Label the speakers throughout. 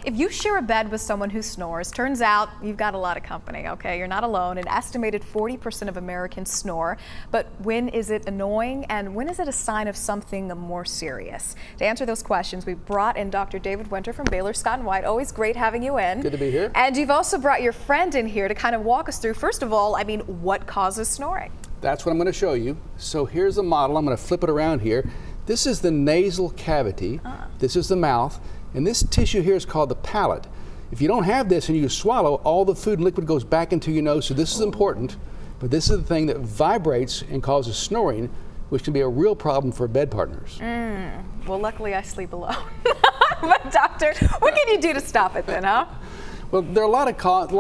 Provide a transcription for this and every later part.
Speaker 1: If you share a bed with someone who snores, turns out you've got a lot of company, okay? You're not alone. An estimated 40% of Americans snore. But when is it annoying and when is it a sign of something more serious? To answer those questions, we brought in Dr. David Winter from Baylor Scott & White. Always great having you in.
Speaker 2: Good to be here.
Speaker 1: And you've also brought your friend in here to kind of walk us through, first of all, what causes snoring?
Speaker 2: That's what I'm going to show you. So here's a model. I'm going to flip it around here. This is the nasal cavity. This is the mouth. And this tissue here is called the palate. If you don't have this and you swallow, all the food and liquid goes back into your nose. So this is important. But this is the thing that vibrates and causes snoring, which can be a real problem for bed partners.
Speaker 1: Well, luckily I sleep alone. But doctor, what can you do to stop it then, huh?
Speaker 2: Well, there are a lot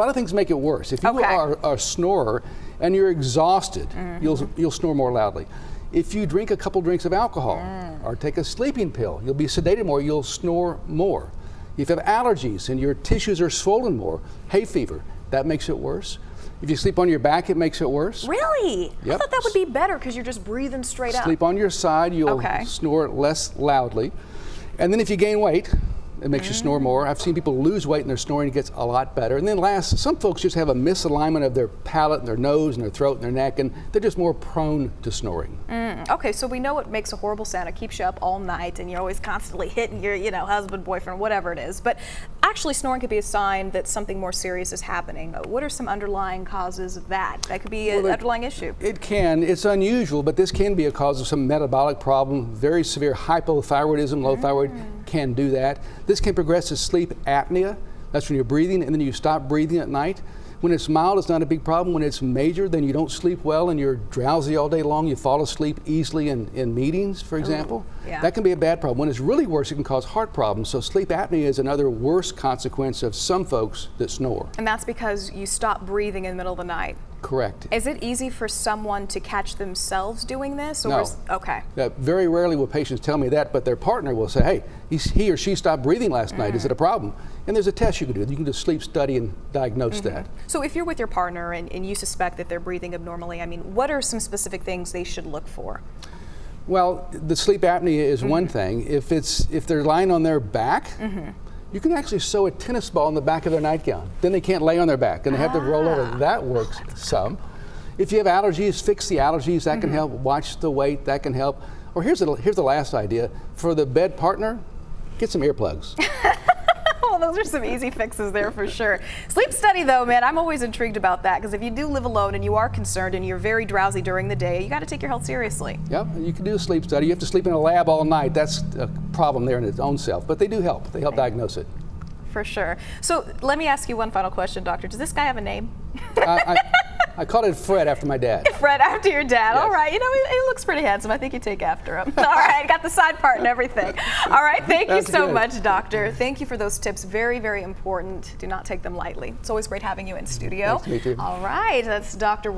Speaker 2: of things make it worse. If you are a snorer and you're exhausted, you'll snore more loudly. If you drink a couple drinks of alcohol or take a sleeping pill, you'll be sedated more, you'll snore more. If you have allergies and your tissues are swollen more, hay fever, that makes it worse. If you sleep on your back, it makes it worse.
Speaker 1: Really?
Speaker 2: Yep.
Speaker 1: I thought that would be better because you're just breathing straight up.
Speaker 2: Sleep on your side, you'll snore less loudly. And then if you gain weight, it makes you snore more. I've seen people lose weight and their snoring gets a lot better. And then last, some folks just have a misalignment of their palate and their nose and their throat and their neck, and they're just more prone to snoring.
Speaker 1: Okay, so we know what makes a horrible sound. It keeps you up all night and you're always constantly hitting your, husband, boyfriend, whatever it is. But actually snoring could be a sign that something more serious is happening. What are some underlying causes of that? That could be an underlying issue.
Speaker 2: It can. It's unusual, but this can be a cause of some metabolic problem. Very severe hypothyroidism, low thyroid can do that. This can progress to sleep apnea. That's when you're breathing and then you stop breathing at night. When it's mild, it's not a big problem. When it's major, then you don't sleep well and you're drowsy all day long. You fall asleep easily in meetings, for example. That can be a bad problem. When it's really worse, it can cause heart problems. So sleep apnea is another worse consequence of some folks that snore.
Speaker 1: And that's because you stop breathing in the middle of the night.
Speaker 2: Correct.
Speaker 1: Is it easy for someone to catch themselves doing this? Or
Speaker 2: No. Very rarely will patients tell me that, but their partner will say, hey, he or she stopped breathing last night. Is it a problem? And there's a test you can do. You can do sleep study and diagnose that.
Speaker 1: So if you're with your partner and you suspect that they're breathing abnormally, what are some specific things they should look for? Well,
Speaker 2: the sleep apnea is one thing. If they're lying on their back, you can actually sew a tennis ball in the back of their nightgown. Then they can't lay on their back and they have to roll over. That works some. If you have allergies, fix the allergies. That can help. Watch the weight. That can help. Or here's the last idea. For the bed partner, get some earplugs.
Speaker 1: Well, those are some easy fixes there for sure. Sleep study though, man, I'm always intrigued about that because if you do live alone and you are concerned and you're very drowsy during the day, you got to take your health seriously.
Speaker 2: Yep, you can do a sleep study. You have to sleep in a lab all night. That's a problem there in its own self, but they do help. They help diagnose it.
Speaker 1: For sure. So let me ask you one final question, doctor. Does this guy have a name?
Speaker 2: I called it Fred after my dad.
Speaker 1: Fred after your dad.
Speaker 2: Yes.
Speaker 1: All right. He looks pretty handsome. I think you take after him. All right. Got the side part and everything. All right. Thank you so much, doctor. Thank you for those tips. Very, very important. Do not take them lightly. It's always great having you in studio.
Speaker 2: Nice to meet you.
Speaker 1: All right. That's Dr.